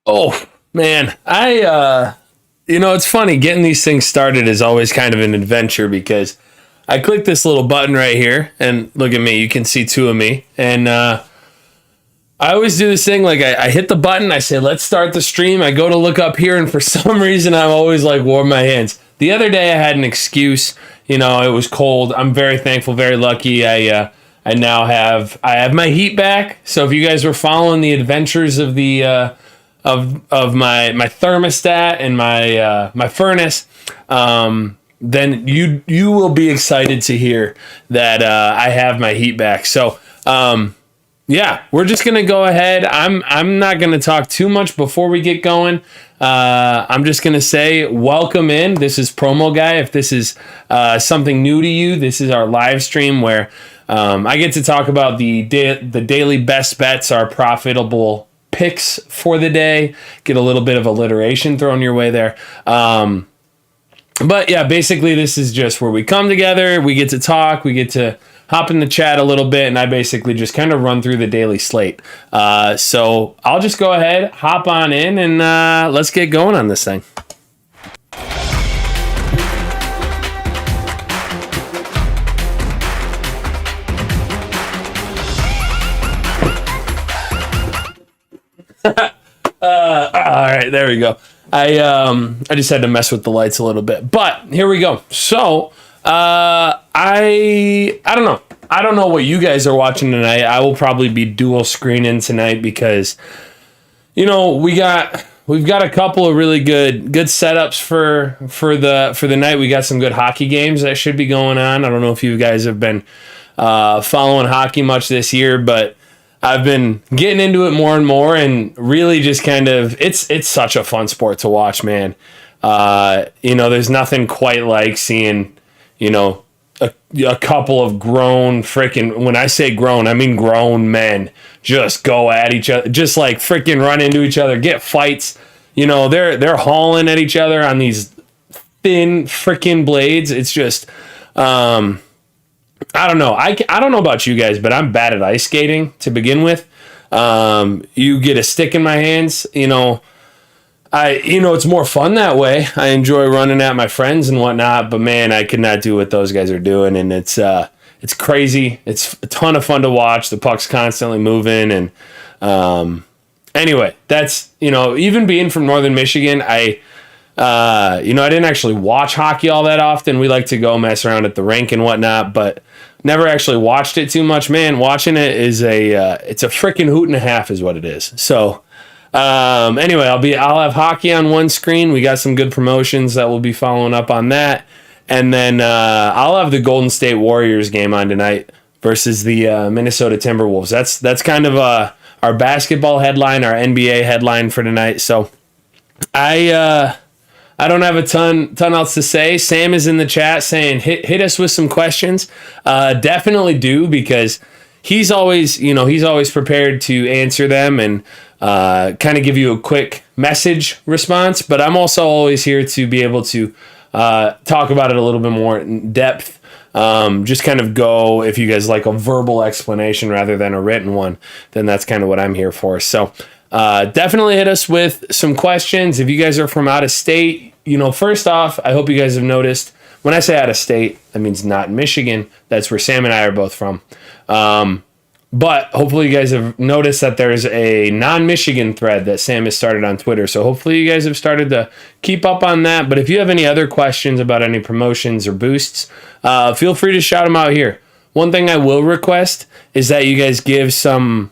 Oh man, it's funny getting these things started is always kind of an adventure because I click this little button right here and look at me, you can see two of me. And I always do this thing like I hit the button, I say, let's start the stream. I go to look up here and for some reason I'm always like warm my hands. The other day I had an excuse, it was cold. I'm very thankful, very lucky. I now have my heat back. So if you guys were following the adventures of the of my thermostat and my furnace, then you will be excited to hear that I have my heat back. So yeah, we're just gonna go ahead. I'm not gonna talk too much before we get going. I'm just gonna say welcome in. This is Promoguy. If this is something new to you, this is our live stream where I get to talk about the daily best bets, our profitable picks for the day. Get a little bit of alliteration thrown your way there. But yeah, basically this is just where we come together, we get to talk, we get to hop in the chat a little bit, and I basically just kind of run through the daily slate. So I'll just go ahead, hop on in, and let's get going on this thing. All right, there we go. I just had to mess with the lights a little bit, but here we go. So I don't know. I don't know what you guys are watching tonight. I will probably be dual screening tonight because we've got a couple of really good setups for the night. We got some good hockey games that should be going on. I don't know if you guys have been following hockey much this year, but I've been getting into it more and more, and really just kind of it's such a fun sport to watch, man. There's nothing quite like seeing a couple of grown freaking, when I say grown, I mean grown men just go at each other, just like freaking run into each other, get fights. They're hauling at each other on these thin freaking blades. It's just I don't know. I don't know about you guys, but I'm bad at ice skating to begin with. You get a stick in my hands, it's more fun that way. I enjoy running at my friends and whatnot, but man, I could not do what those guys are doing, and it's crazy. It's a ton of fun to watch. The puck's constantly moving, and anyway, that's even being from Northern Michigan, I didn't actually watch hockey all that often. We like to go mess around at the rink and whatnot, but never actually watched it too much. Man, watching it is it's a freaking hoot and a half is what it is. So anyway, I'll have hockey on one screen. We got some good promotions that we'll be following up on that. And then I'll have the Golden State Warriors game on tonight versus the Minnesota Timberwolves. That's kind of our basketball headline, our NBA headline for tonight. So I don't have a ton else to say. Sam is in the chat saying hit us with some questions. Definitely do, because he's always prepared to answer them and kind of give you a quick message response. But I'm also always here to be able to talk about it a little bit more in depth. Just kind of go, if you guys like a verbal explanation rather than a written one, then that's kind of what I'm here for. So definitely hit us with some questions. If you guys are from out of state, first off, I hope you guys have noticed, when I say out of state, that means not in Michigan. That's where Sam and I are both from. But hopefully you guys have noticed that there's a non-Michigan thread that Sam has started on Twitter. So hopefully you guys have started to keep up on that. But if you have any other questions about any promotions or boosts, feel free to shout them out here. One thing I will request is that you guys give some,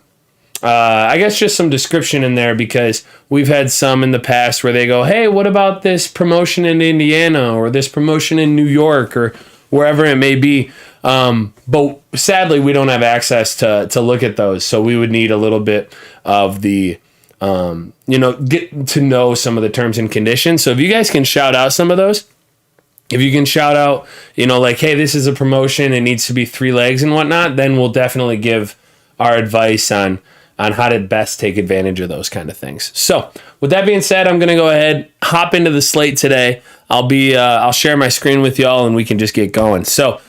just some description in there, because we've had some in the past where they go, hey, what about this promotion in Indiana or this promotion in New York or wherever it may be. But sadly, we don't have access to look at those. So we would need a little bit of the, get to know some of the terms and conditions. So if you guys can shout out some of those, if you can shout out, like, hey, this is a promotion, it needs to be 3 legs and whatnot, then we'll definitely give our advice on how to best take advantage of those kind of things. So with that being said, I'm going to go ahead, hop into the slate today. I'll share my screen with y'all and we can just get going. So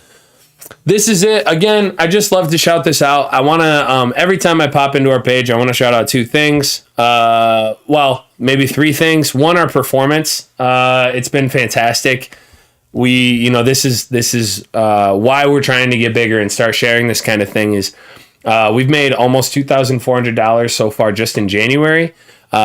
this is it. Again, I just love to shout this out. I want to, every time I pop into our page, I want to shout out two things. Well, maybe three things. One, our performance. It's been fantastic. This is why we're trying to get bigger and start sharing this kind of thing is we've made almost $2,400 so far just in January.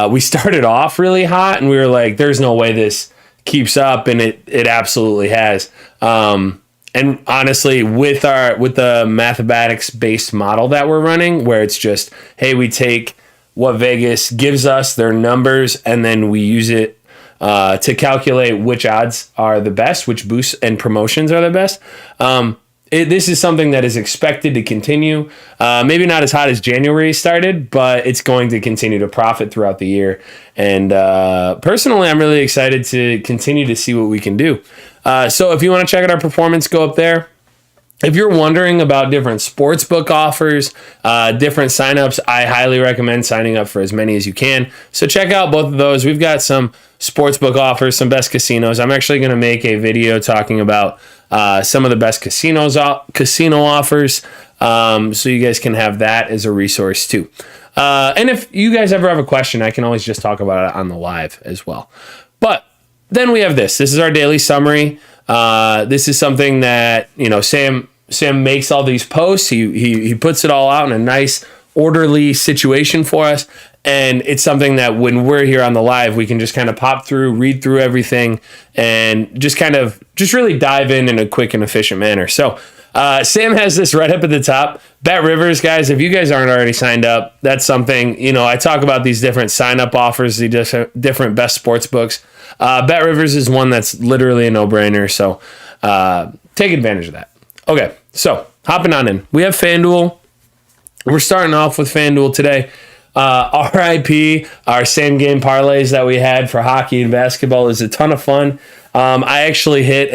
We started off really hot and we were like, there's no way this keeps up, and it absolutely has. And honestly, with the mathematics based model that we're running, where it's just, hey, we take what Vegas gives us, their numbers, and then we use it to calculate which odds are the best, which boosts and promotions are the best. This is something that is expected to continue. Maybe not as hot as January started, but it's going to continue to profit throughout the year. And personally, I'm really excited to continue to see what we can do. So if you want to check out our performance, go up there. If you're wondering about different sportsbook offers, different signups, I highly recommend signing up for as many as you can. So check out both of those. We've got some sportsbook offers, some best casinos. I'm actually going to make a video talking about some of the best casino offers, so you guys can have that as a resource too. And if you guys ever have a question, I can always just talk about it on the live as well. But then we have this. This is our daily summary. This is something that, Sam makes all these posts. He puts it all out in a nice, orderly situation for us. And it's something that when we're here on the live, we can just kind of pop through, read through everything, and just really dive in a quick and efficient manner. So Sam has this right up at the top. Bet Rivers, guys, if you guys aren't already signed up, that's something, I talk about these different sign-up offers, the different best sports books. Bet Rivers is one that's literally a no-brainer, so take advantage of that. Okay, so hopping on in. We have FanDuel. We're starting off with FanDuel today. RIP, our same game parlays that we had for hockey and basketball is a ton of fun. I actually hit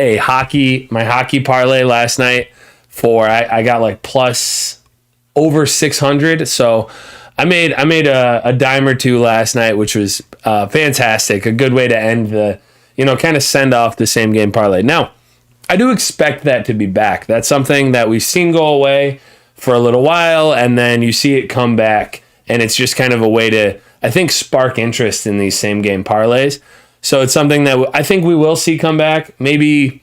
my hockey parlay last night for, I got like plus over 600. So I made a dime or two last night, which was fantastic. A good way to end kind of send off the same game parlay. Now, I do expect that to be back. That's something that we've seen go away for a little while, and then you see it come back. And it's just kind of a way to, I think, spark interest in these same game parlays. So it's something that I think we will see come back. Maybe,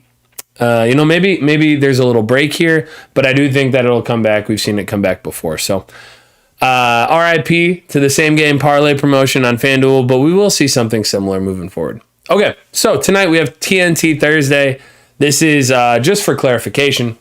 maybe there's a little break here, but I do think that it'll come back. We've seen it come back before. So RIP to the same game parlay promotion on FanDuel, but we will see something similar moving forward. Okay, so tonight we have TNT Thursday. This is just for clarification.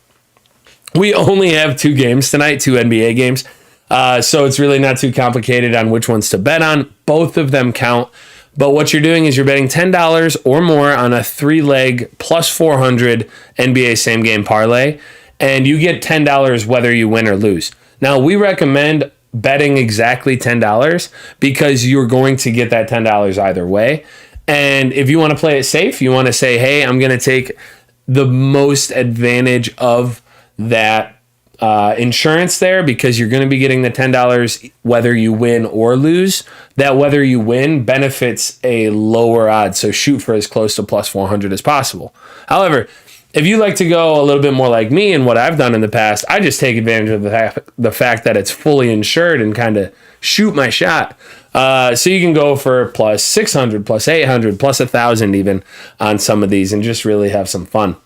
We only have two games tonight, two NBA games. So it's really not too complicated on which ones to bet on. Both of them count. But what you're doing is you're betting $10 or more on a 3-leg plus 400 NBA same game parlay, and you get $10 whether you win or lose. Now, we recommend betting exactly $10 because you're going to get that $10 either way. And if you want to play it safe, you want to say, hey, I'm going to take the most advantage of that insurance there because you're going to be getting the $10 whether you win or lose. That whether you win benefits a lower odds, so shoot for as close to plus 400 as possible. However, if you like to go a little bit more like me and what I've done in the past, I just take advantage of the fact that it's fully insured and kind of shoot my shot. So you can go for plus 600, plus 800, plus 1,000 even on some of these and just really have some fun.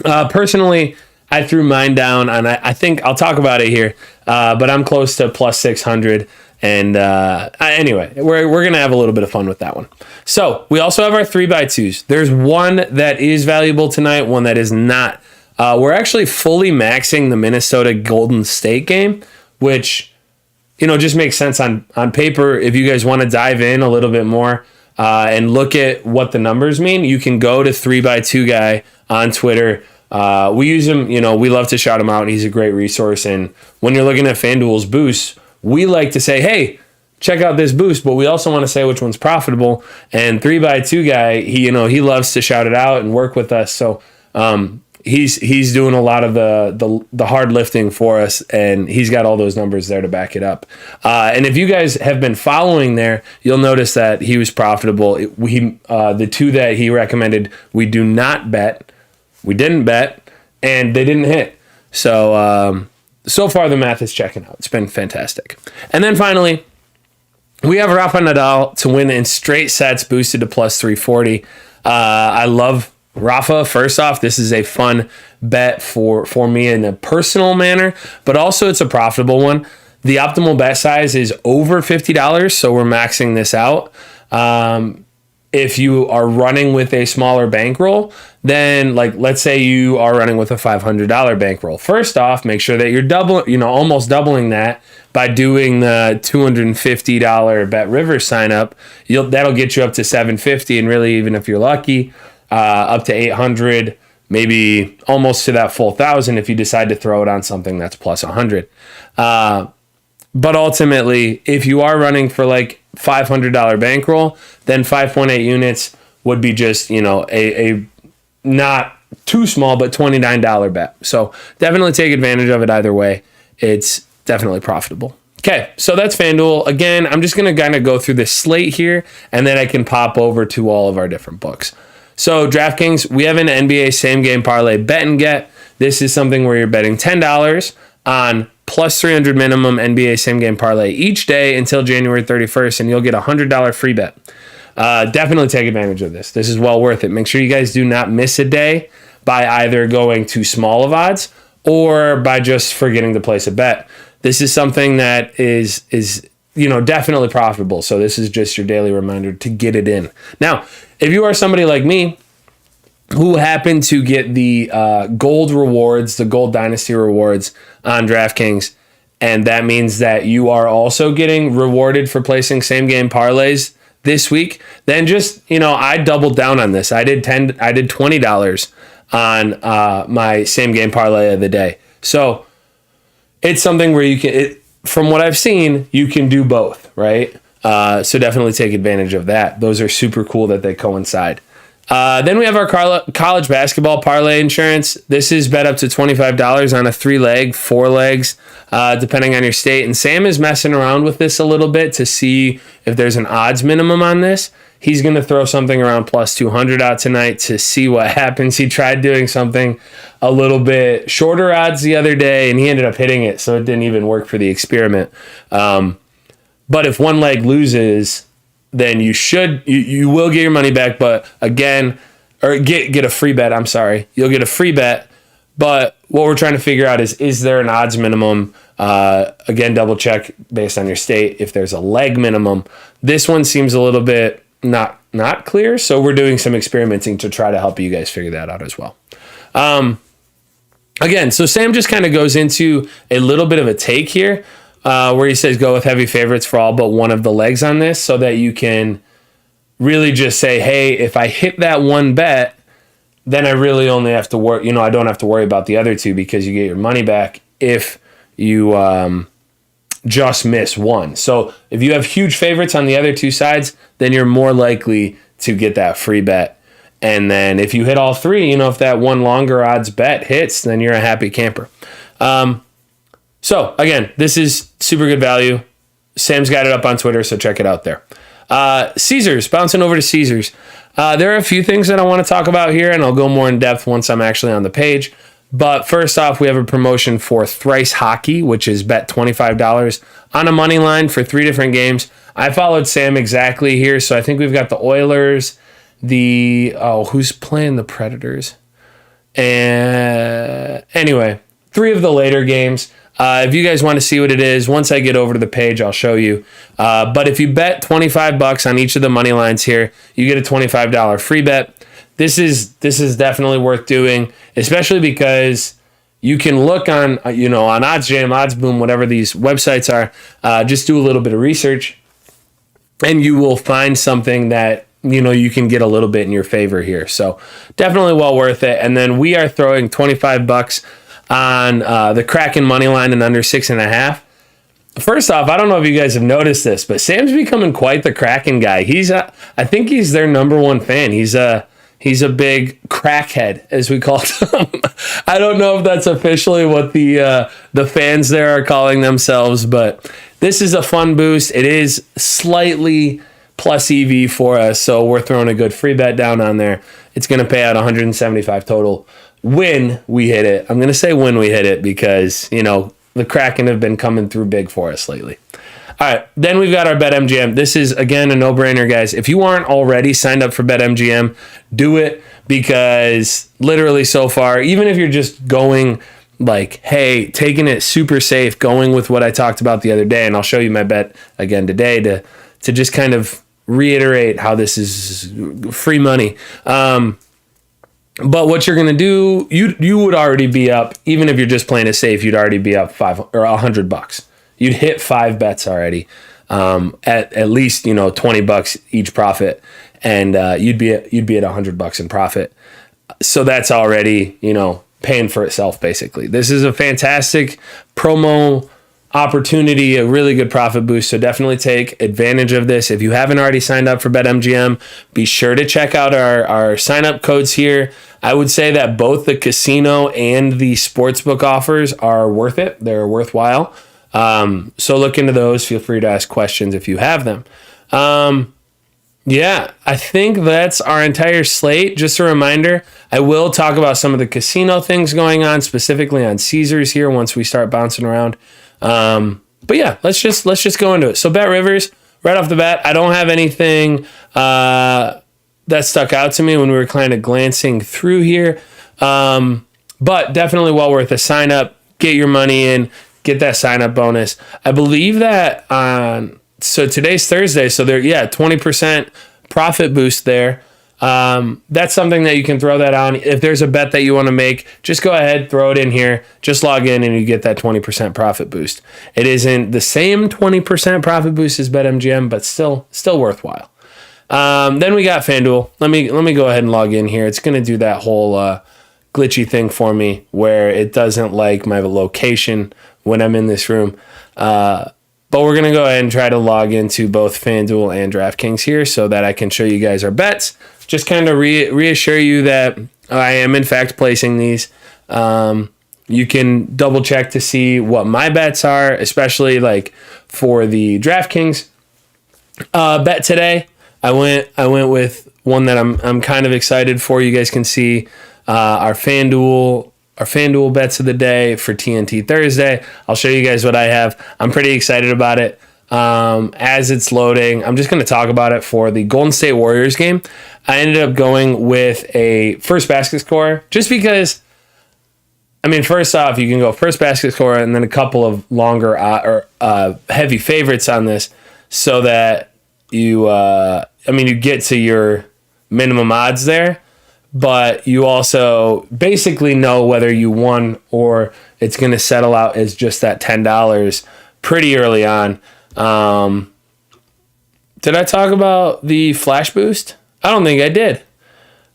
Personally, I threw mine down, and I think I'll talk about it here, but I'm close to plus 600. And anyway, we're going to have a little bit of fun with that one. So we also have our 3x2s. There's one that is valuable tonight, one that is not. We're actually fully maxing the Minnesota Golden State game, which, just makes sense on paper. If you guys want to dive in a little bit more and look at what the numbers mean, you can go to 3x2 guy on Twitter. We use him, we love to shout him out. He's a great resource. And when you're looking at FanDuel's boosts, we like to say, hey, check out this boost, but we also want to say which one's profitable. And 3x2 guy, he loves to shout it out and work with us. So he's doing a lot of the hard lifting for us, and he's got all those numbers there to back it up. And if you guys have been following there, you'll notice that he was profitable. The two that he recommended, we didn't bet. and they didn't hit. So, so far the math is checking out. It's been fantastic. And then finally, we have Rafa Nadal to win in straight sets, boosted to plus 340. I love Rafa. First off, this is a fun bet for me in a personal manner, but also it's a profitable one. The optimal bet size is over $50, so we're maxing this out. If you are running with a smaller bankroll, then like let's say you are running with a $500 bankroll. First off, make sure that you're almost doubling that by doing the $250 Bet River sign up. That'll get you up to $750, and really, even if you're lucky, up to $800, maybe almost to that full $1,000 if you decide to throw it on something that's plus $100. But ultimately, if you are running for like $500 bankroll, then 5.8 units would be just, a not too small, but $29 bet. So definitely take advantage of it either way. It's definitely profitable. Okay, so that's FanDuel. Again, I'm just going to kind of go through this slate here, and then I can pop over to all of our different books. So DraftKings, we have an NBA same game parlay bet and get. This is something where you're betting $10 on plus 300 minimum NBA same game parlay each day until January 31st, and you'll get a $100 free bet. Definitely take advantage of this. This is well worth it. Make sure you guys do not miss a day by either going too small of odds or by just forgetting to place a bet. This is something that is definitely profitable. So this is just your daily reminder to get it in. Now, if you are somebody like me who happened to get the gold rewards, the gold dynasty rewards on DraftKings, and that means that you are also getting rewarded for placing same game parlays this week, then just, I doubled down on this. I did $20 on my same game parlay of the day. So it's something where you can, from what I've seen, you can do both, right? So definitely take advantage of that. Those are super cool that they coincide. Then we have our college basketball parlay insurance. This is bet up to $25 on a 3-leg, 4 legs, depending on your state. And Sam is messing around with this a little bit to see if there's an odds minimum on this. He's going to throw something around plus 200 out tonight to see what happens. He tried doing something a little bit shorter odds the other day, and he ended up hitting it, so it didn't even work for the experiment. But if one leg loses, then you will get your money back, but again, or get a free bet. I'm sorry. You'll get a free bet, but what we're trying to figure out is there an odds minimum? Again, double check based on your state if there's a leg minimum. This one seems a little bit not clear, so we're doing some experimenting to try to help you guys figure that out as well. Again, so Sam just kind of goes into a little bit of a take here, where he says go with heavy favorites for all but one of the legs on this, so that you can really just say, hey, if I hit that one bet, then I really only have to worry, I don't have to worry about the other two, because you get your money back if you just miss one. So if you have huge favorites on the other two sides, then you're more likely to get that free bet. And then if you hit all three, if that one longer odds bet hits, then you're a happy camper. So again, this is super good value. Sam's got it up on Twitter, so check it out there. Caesars, bouncing over to Caesars. There are a few things that I want to talk about here, and I'll go more in depth once I'm actually on the page. But first off, we have a promotion for Thrice Hockey, which is bet $25 on a money line for 3 different games. I followed Sam exactly here, so I think we've got the Oilers, who's playing the Predators? And anyway, 3 of the later games. If you guys want to see what it is, once I get over to the page, I'll show you. But if you bet $25 on each of the money lines here, you get a $25 free bet. This is definitely worth doing, especially because you can look on on OddsJam, OddsBoom, whatever these websites are. Just do a little bit of research, and you will find something that you can get a little bit in your favor here. So definitely well worth it. And then we are throwing $25 on the Kraken money line and under 6.5. First off, I don't know if you guys have noticed this, but Sam's becoming quite the Kraken guy. I think he's their number one fan. He's a big crackhead, as we call him. I don't know if that's officially what the fans there are calling themselves, but this is a fun boost. It is slightly plus EV for us, so we're throwing a good free bet down on there. It's going to pay out 175 total when we hit it. I'm going to say when we hit it because, the Kraken have been coming through big for us lately. All right, then we've got our BetMGM. This is, again, a no-brainer, guys. If you aren't already signed up for BetMGM, do it because literally so far, even if you're just going taking it super safe, going with what I talked about the other day, and I'll show you my bet again today to just kind of reiterate how this is free money. But what you're going to do, you would already be up, even if you're just playing it safe, you'd already be up $100. You'd hit 5 bets already, at least, $20 each profit, and you'd be at $100 in profit. So that's already, paying for itself, basically. This is a fantastic promo opportunity, a really good profit boost. So definitely take advantage of this. If you haven't already signed up for BetMGM, be sure to check out our sign up codes here. I would say that both the casino and the sportsbook offers are worth it. They're worthwhile. So look into those. Feel free to ask questions if you have them. Yeah, I think that's our entire slate. Just a reminder, I will talk about some of the casino things going on, specifically on Caesars here once we start bouncing around. But yeah, let's just go into it. So Bet Rivers, right off the bat, I don't have anything that stuck out to me when we were kind of glancing through here. But definitely well worth a sign up. Get your money in, get that sign up bonus. I believe that so today's Thursday, so there, 20% profit boost there. That's something that you can throw that on. If there's a bet that you want to make, just go ahead, throw it in here, just log in and you get that 20% profit boost. It isn't the same 20% profit boost as BetMGM, but still worthwhile. Then we got FanDuel. Let me go ahead and log in here. It's going to do that whole glitchy thing for me where it doesn't like my location when I'm in this room. But we're going to go ahead and try to log into both FanDuel and DraftKings here so that I can show you guys our bets. Just kind of reassure you that I am, in fact, placing these. You can double check to see what my bets are, especially for the DraftKings bet today. I went with one that I'm kind of excited for. You guys can see our FanDuel bets of the day for TNT Thursday. I'll show you guys what I have. I'm pretty excited about it. As it's loading, I'm just going to talk about it for the Golden State Warriors game. I ended up going with a first basket scorer just because, first off, you can go first basket scorer and then a couple of longer heavy favorites on this so that you get to your minimum odds there. But you also basically know whether you won or it's going to settle out as just that $10 pretty early on. Did I talk about the flash boost? I don't think I did.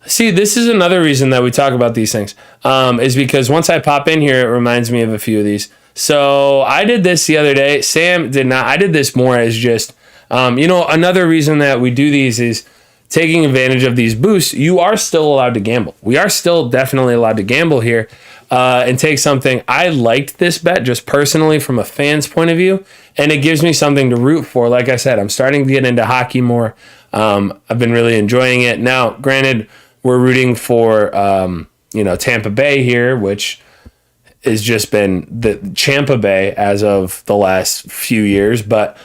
See, this is another reason that we talk about these things, is because once I pop in here, it reminds me of a few of these. So I did this the other day. Sam did not. I did this more as just, another reason that we do these is taking advantage of these boosts. You are still allowed to gamble. We are still definitely allowed to gamble here and take something. I liked this bet just personally from a fan's point of view, and it gives me something to root for. Like I said, I'm starting to get into hockey more. I've been really enjoying it. Now, granted, we're rooting for Tampa Bay here, which has just been the Champa Bay as of the last few years, but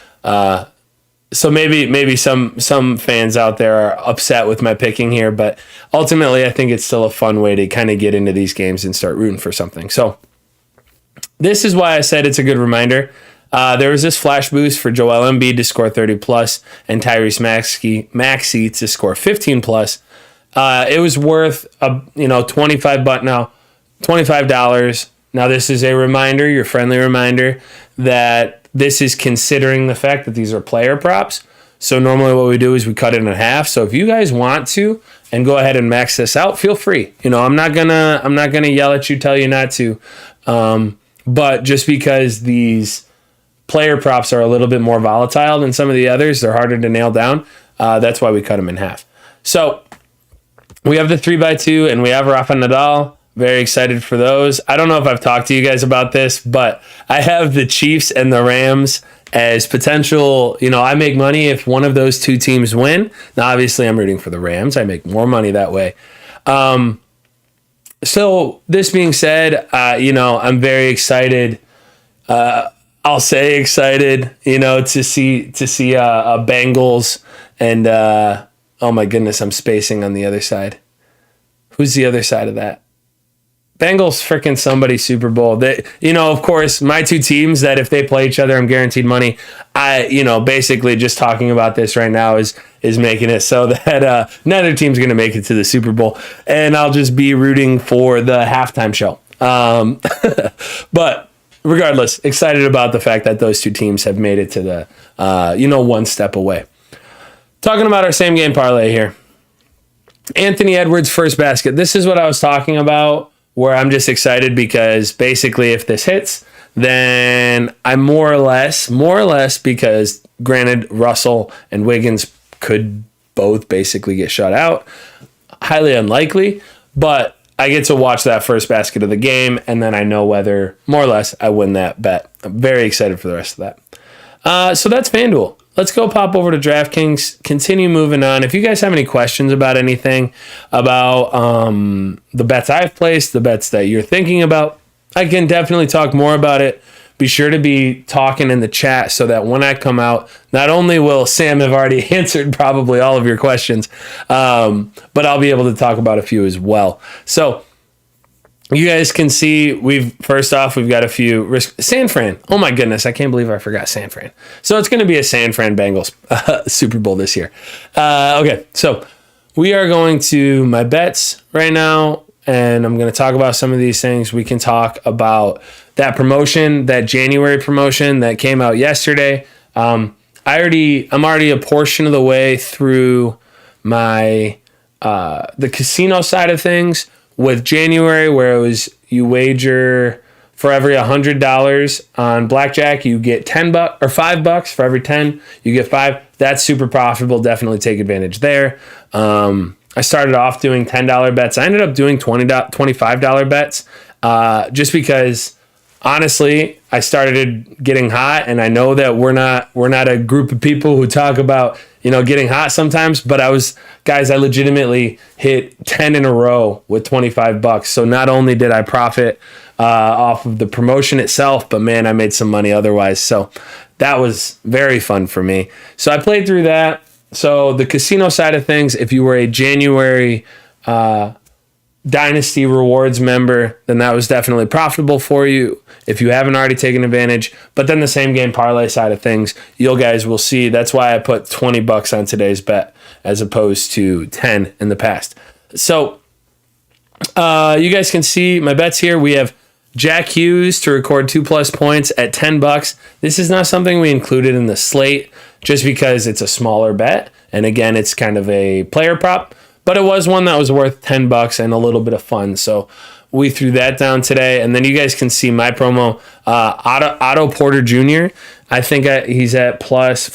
so maybe some fans out there are upset with my picking here, but ultimately I think it's still a fun way to kind of get into these games and start rooting for something. So this is why I said it's a good reminder. There was this flash boost for Joel Embiid to score 30 plus and Tyrese Maxey to score 15 plus. It was worth $25. Now this is a reminder, your friendly reminder, that this is considering the fact that these are player props. So normally what we do is we cut it in half. So if you guys want to and go ahead and max this out, feel free. I'm not gonna yell at you, tell you not to. But just because these player props are a little bit more volatile than some of the others, they're harder to nail down. That's why we cut them in half. So we have the 3x2 and we have Rafa Nadal. Very excited for those. I don't know if I've talked to you guys about this, but I have the Chiefs and the Rams as potential. I make money if one of those two teams win. Now, obviously, I'm rooting for the Rams. I make more money that way. So this being said, I'm very excited. I'll say excited, to see Bengals and oh my goodness, I'm spacing on the other side. Who's the other side of that? Bengals freaking somebody Super Bowl. They, of course, my two teams that if they play each other, I'm guaranteed money. Basically just talking about this right now is making it so that neither team's going to make it to the Super Bowl. And I'll just be rooting for the halftime show. But regardless, excited about the fact that those two teams have made it to the, one step away. Talking about our same game parlay here. Anthony Edwards' first basket. This is what I was talking about, where I'm just excited because basically if this hits, then I'm more or less, because granted Russell and Wiggins could both basically get shut out. Highly unlikely, but I get to watch that first basket of the game, and then I know whether, more or less, I win that bet. I'm very excited for the rest of that. So that's FanDuel. Let's go pop over to DraftKings, continue moving on. If you guys have any questions about anything, about the bets I've placed, the bets that you're thinking about, I can definitely talk more about it. Be sure to be talking in the chat so that when I come out, not only will Sam have already answered probably all of your questions, but I'll be able to talk about a few as well. So you guys can see we've got a few risk. San Fran. Oh my goodness, I can't believe I forgot San Fran. So it's going to be a San Fran Bengals Super Bowl this year. Okay, so we are going to my bets right now, and I'm going to talk about some of these things. We can talk about that promotion, that January promotion that came out yesterday. I'm already a portion of the way through my the casino side of things. With January, where it was you wager for every $100 on blackjack, you get $10 or $5 for every 10, you get 5. That's super profitable. Definitely take advantage there. I started off doing $10 bets. I ended up doing $25 bets, just because honestly, I started getting hot, and I know that we're not a group of people who talk about, getting hot sometimes, but I legitimately hit 10 in a row with $25. So not only did I profit off of the promotion itself, but man, I made some money otherwise. So that was very fun for me. So I played through that. So the casino side of things, if you were a January Dynasty Rewards member, then that was definitely profitable for you if you haven't already taken advantage. But then the same game parlay side of things, you guys will see. That's why I put $20 on today's bet as opposed to 10 in the past. So you guys can see my bets here. We have Jack Hughes to record 2+ points at $10. This is not something we included in the slate just because it's a smaller bet. And again, it's kind of a player prop. But it was one that was worth $10 and a little bit of fun. So we threw that down today. And then you guys can see my promo. Otto Porter Jr., I think he's at plus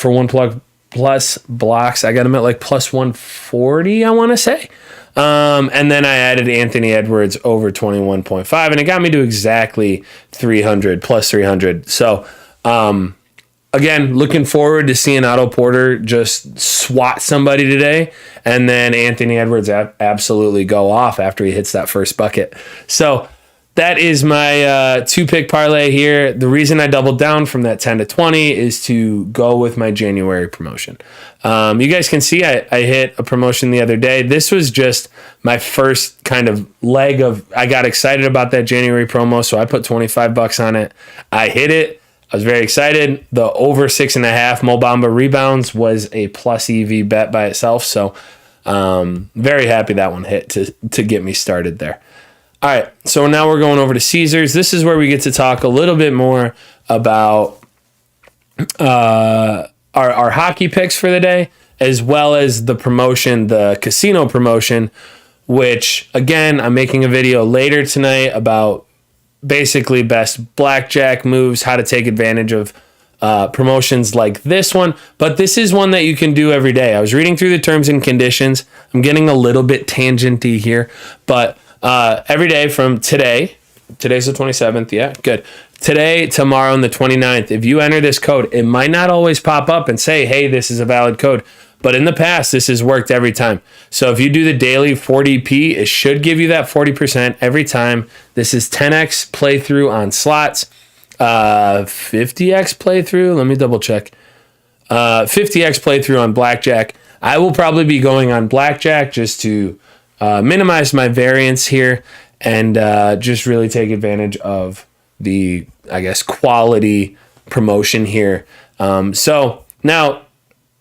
blocks. I got him at like plus 140, I want to say. And then I added Anthony Edwards over 21.5. And it got me to exactly 300, plus 300. So, again, looking forward to seeing Otto Porter just swat somebody today, and then Anthony Edwards absolutely go off after he hits that first bucket. So that is my 2-pick parlay here. The reason I doubled down from that 10 to 20 is to go with my January promotion. You guys can see I hit a promotion the other day. This was just my first kind of leg of, I got excited about that January promo, so I put $25 on it. I hit it. I was very excited. The over 6.5 Mo Bamba rebounds was a plus EV bet by itself. So very happy that one hit to get me started there. All right, so now we're going over to Caesars. This is where we get to talk a little bit more about our hockey picks for the day, as well as the promotion, the casino promotion, which, again, I'm making a video later tonight about basically best blackjack moves, how to take advantage of promotions like this one. But this is one that you can do every day. I was reading through the terms and conditions. I'm getting a little bit tangenty here, but every day from today's the 27th. Yeah, good. Today, tomorrow, and the 29th, if you enter this code, it might not always pop up and say, hey, this is a valid code. But in the past, this has worked every time. So if you do the daily 40p, it should give you that 40% every time. This is 10x playthrough on slots, 50x playthrough. Let me double check. 50x playthrough on blackjack. I will probably be going on blackjack just to minimize my variance here and just really take advantage of the, I guess, quality promotion here. So now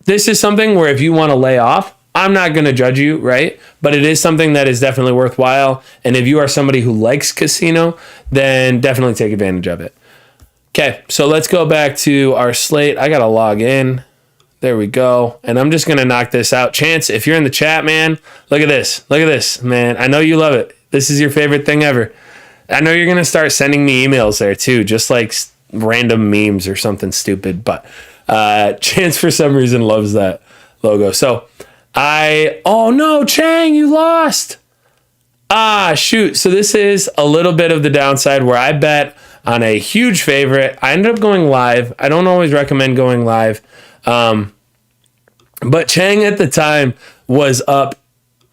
this is something where if you want to lay off, I'm not going to judge you, right? But it is something that is definitely worthwhile. And if you are somebody who likes casino, then definitely take advantage of it. Okay, so let's go back to our slate. I got to log in. There we go. And I'm just going to knock this out. Chance, if you're in the chat, man, look at this. Look at this, man. I know you love it. This is your favorite thing ever. I know you're going to start sending me emails there too, just like random memes or something stupid. But Chance, for some reason, loves that logo. So oh no, Chang, you lost. Shoot. So this is a little bit of the downside where I bet on a huge favorite. I ended up going live. I don't always recommend going live. But Chang at the time was up,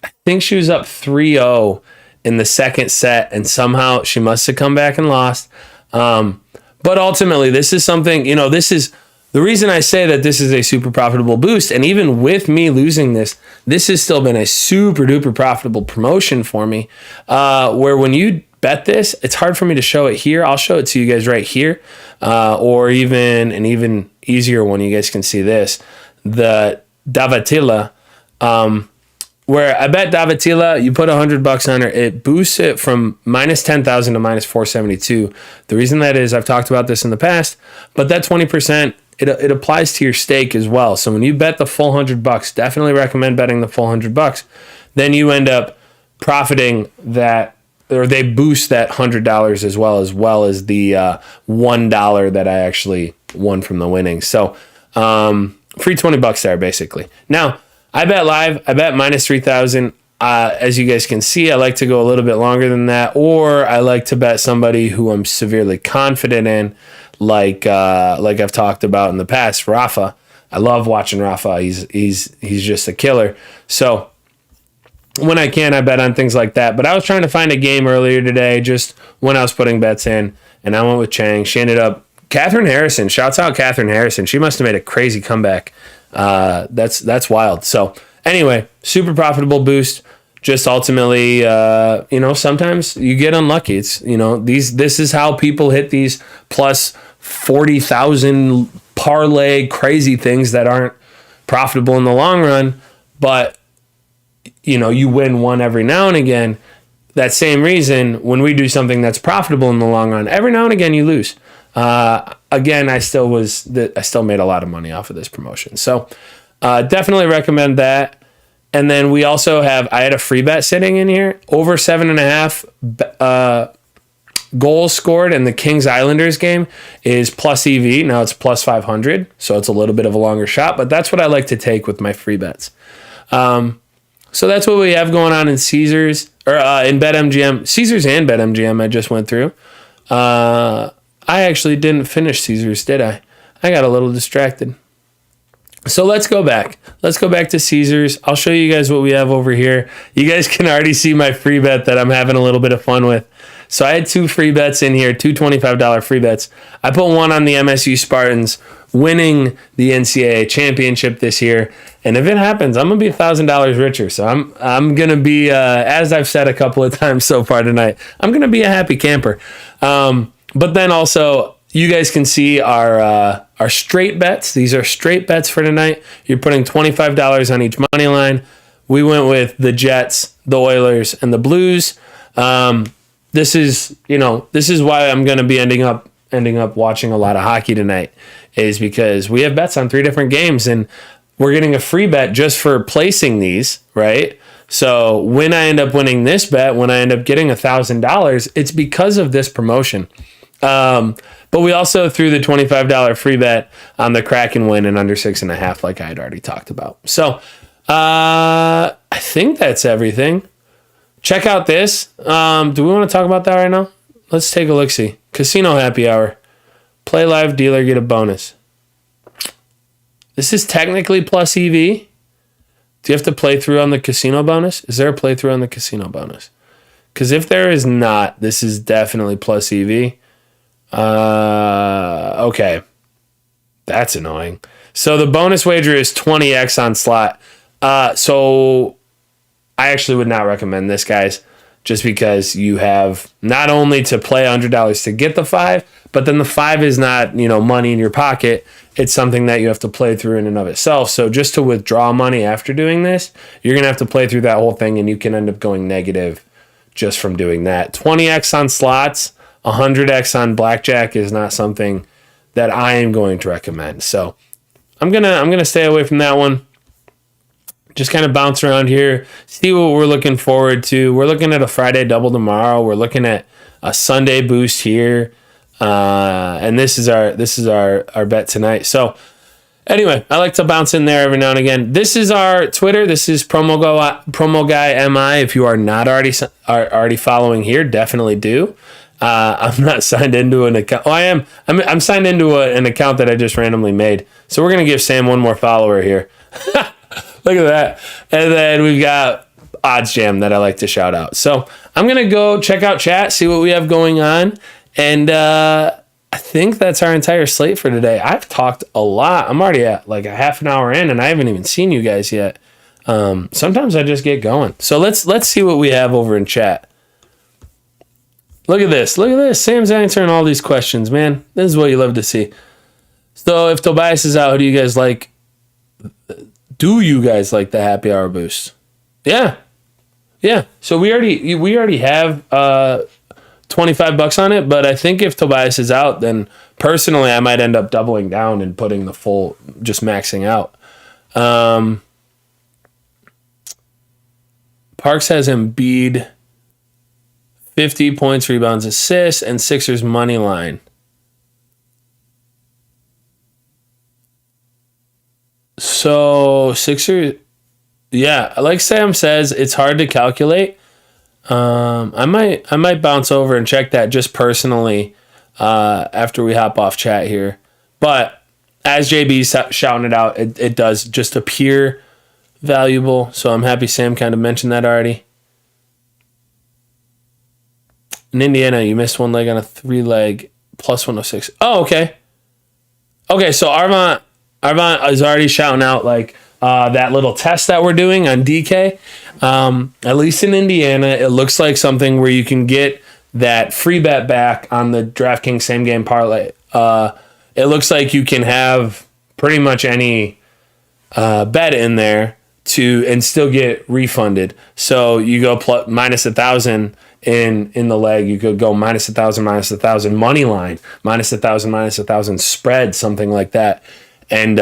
I think she was up 3-0 in the second set, and somehow she must have come back and lost. But ultimately, this is something, this is the reason I say that this is a super profitable boost. And even with me losing this has still been a super duper profitable promotion for me, where when you bet this, it's hard for me to show it here. I'll show it to you guys right here, or even an even easier one. You guys can see this, the Davatila, where I bet Davatila, you put $100 on her, it boosts it from minus 10,000 to minus 472. The reason that is, I've talked about this in the past, but that 20%, it applies to your stake as well. So when you bet the full $100, definitely recommend betting the full $100. Then you end up profiting that, or they boost that $100 as well as the $1 that I actually won from the winnings. So free $20 there basically. Now I bet live. I bet minus 3,000. As you guys can see, I like to go a little bit longer than that, or I like to bet somebody who I'm severely confident in, like I've talked about in the past, Rafa. I love watching Rafa. He's just a killer. So when I can, I bet on things like that. But I was trying to find a game earlier today, just when I was putting bets in, and I went with Chang. She ended up, Catherine Harrison. Shouts out Catherine Harrison. She must have made a crazy comeback. That's wild. So anyway, super profitable boost. Just ultimately, sometimes you get unlucky. It's, this is how people hit these plus 40,000 parlay crazy things that aren't profitable in the long run, but you win one every now and again. That same reason, when we do something that's profitable in the long run, every now and again you lose. Again, I still made a lot of money off of this promotion. So definitely recommend that. And then we also I had a free bet sitting in here, over 7.5 goals scored in the Kings Islanders game is plus EV. Now it's plus 500, so it's a little bit of a longer shot, but that's what I like to take with my free bets. So that's what we have going on in Caesars, or in BetMGM. Caesars and BetMGM I just went through. I actually didn't finish Caesars, did I? I got a little distracted. So let's go back. Let's go back to Caesars. I'll show you guys what we have over here. You guys can already see my free bet that I'm having a little bit of fun with. So I had two free bets in here, two $25 free bets. I put one on the MSU Spartans winning the NCAA championship this year. And if it happens, I'm going to be $1,000 richer. So I'm going to be, as I've said a couple of times so far tonight, I'm going to be a happy camper. But then also, you guys can see our straight bets. These are straight bets for tonight. You're putting $25 on each money line. We went with the Jets, the Oilers, and the Blues. This is why I'm going to be ending up watching a lot of hockey tonight, is because we have bets on 3 different games, and we're getting a free bet just for placing these, right? So when I end up winning this bet, when I end up getting $1,000, it's because of this promotion. But we also threw the $25 free bet on the Kraken win in under 6.5, like I had already talked about. So I think that's everything. Check out this. Do we want to talk about that right now? Let's take a look-see. Casino happy hour. Play live, dealer, get a bonus. This is technically plus EV. Do you have to play through on the casino bonus? Is there a playthrough on the casino bonus? Because if there is not, this is definitely plus EV. Okay. That's annoying. So the bonus wager is 20x on slot. So I actually would not recommend this, guys, just because you have not only to play $100 to get the 5, but then the 5 is not, money in your pocket. It's something that you have to play through in and of itself. So just to withdraw money after doing this, you're going to have to play through that whole thing, and you can end up going negative just from doing that. 20x on slots, 100x on blackjack is not something that I am going to recommend. So I'm gonna stay away from that one. Just kind of bounce around here, see what we're looking forward to. We're looking at a Friday double tomorrow. We're looking at a Sunday boost here, and this is our bet tonight. So anyway, I like to bounce in there every now and again. This is our Twitter. This is Promoguy MI. If you are not already following here, definitely do. I'm not signed into an account. Oh, I am. I'm signed into an account that I just randomly made. So we're gonna give Sam one more follower here. Look at that. And then we've got Odds Jam that I like to shout out. So I'm gonna go check out chat, see what we have going on, and I think that's our entire slate for today. I've talked a lot. I'm already at like a half an hour in, and I haven't even seen you guys yet. Sometimes I just get going. So let's see what we have over in chat. Look at this. Sam's answering all these questions, man. This is what you love to see. So if Tobias is out, who do you guys like? Do you guys like the happy hour boost? Yeah. So we already have $25 on it, but I think if Tobias is out, then personally I might end up doubling down and putting the full, just maxing out. Parks has Embiid 50 points, rebounds, assists, and Sixers money line. So Sixers, yeah, like Sam says, it's hard to calculate. I might bounce over and check that just personally after we hop off chat here. But as JB's shouting it out, it does just appear valuable. So I'm happy Sam kind of mentioned that already. In Indiana, you missed one leg on a 3-leg plus 106. Oh, okay. Okay, so Arvant is already shouting out like that little test that we're doing on DK. At least in Indiana, it looks like something where you can get that free bet back on the DraftKings same game parlay. It looks like you can have pretty much any bet in there and still get refunded. So you go minus 1,000 in the leg. You could go minus 1,000 money line, minus 1,000 spread, something like that. And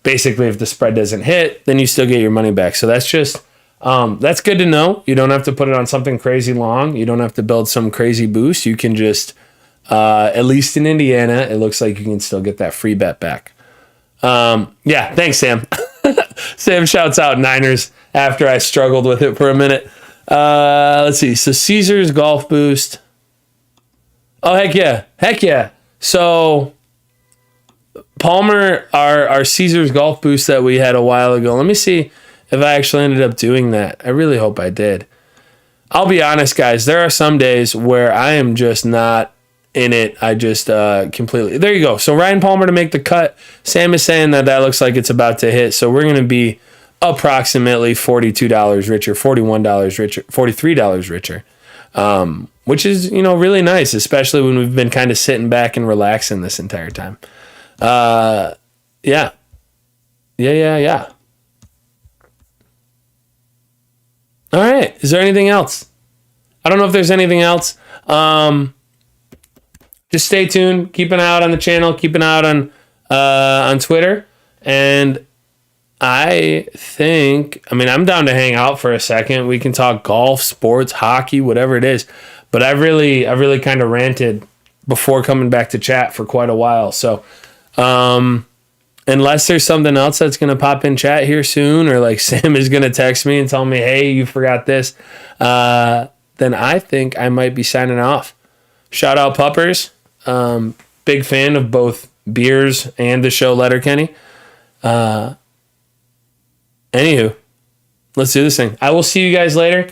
basically, if the spread doesn't hit, then you still get your money back. So that's just that's good to know. You don't have to put it on something crazy long. You don't have to build some crazy boost. You can just, at least in Indiana, it looks like you can still get that free bet back. Yeah, thanks, Sam. Sam shouts out Niners after I struggled with it for a minute. Let's see. So Caesars golf boost. Oh, heck yeah. So Palmer, our Caesars golf boost that we had a while ago. Let me see if I actually ended up doing that. I really hope I did. I'll be honest, guys. There are some days where I am just not in it. I just completely... There you go. So Ryan Palmer to make the cut. Sam is saying that looks like it's about to hit. So we're going to be approximately $42 richer, $41 richer, $43 richer. Which is, really nice, especially when we've been kind of sitting back and relaxing this entire time. Yeah. All right. Is there anything else? I don't know if there's anything else. Just stay tuned. Keep an eye out on the channel. Keep an eye out on Twitter. And I'm down to hang out for a second. We can talk golf, sports, hockey, whatever it is. But I really kind of ranted before coming back to chat for quite a while. So, unless there's something else that's going to pop in chat here soon, or like Sam is going to text me and tell me, hey, you forgot this, then I think I might be signing off. Shout out Puppers. Big fan of both beers and the show Letterkenny. Anywho, Let's do this thing. I will see you guys later.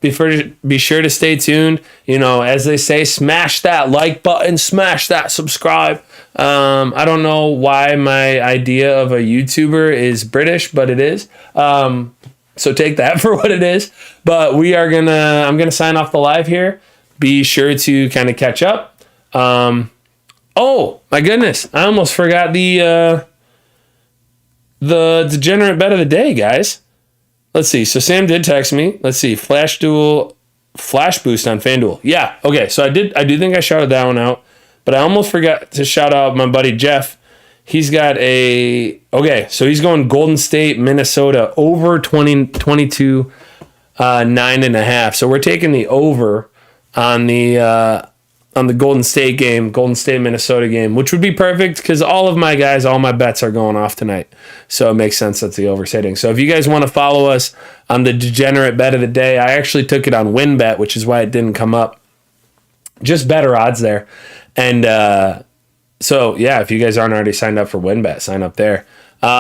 Be sure to stay tuned. As they say, smash that like button, smash that subscribe. I don't know why my idea of a YouTuber is British, but it is. So take that for what it is. But I'm gonna sign off the live here. Be sure to kind of catch up. Oh my goodness, I almost forgot the degenerate bet of the day, guys. Let's see. So Sam did text me. Let's see. Flash boost on FanDuel. Yeah. Okay. So I do think I shouted that one out, but I almost forgot to shout out my buddy Jeff. He's got so he's going Golden State, Minnesota over 22, 9.5. So we're taking the over on the Golden State game, Golden State, Minnesota game, which would be perfect because all my bets are going off tonight. So it makes sense that's the over's hitting. So if you guys want to follow us on the degenerate bet of the day, I actually took it on WinBet, which is why it didn't come up. Just better odds there. And so, yeah, if you guys aren't already signed up for WinBet, sign up there.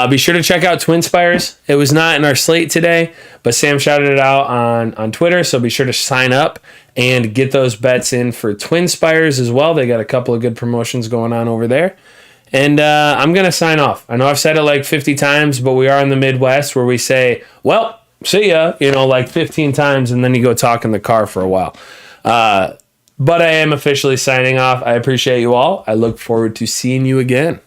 Be sure to check out Twinspires. It was not in our slate today, but Sam shouted it out on Twitter, so be sure to sign up and get those bets in for Twinspires as well. They got a couple of good promotions going on over there. And I'm going to sign off. I know I've said it like 50 times, but we are in the Midwest where we say, well, see ya, like 15 times, and then you go talk in the car for a while. But I am officially signing off. I appreciate you all. I look forward to seeing you again.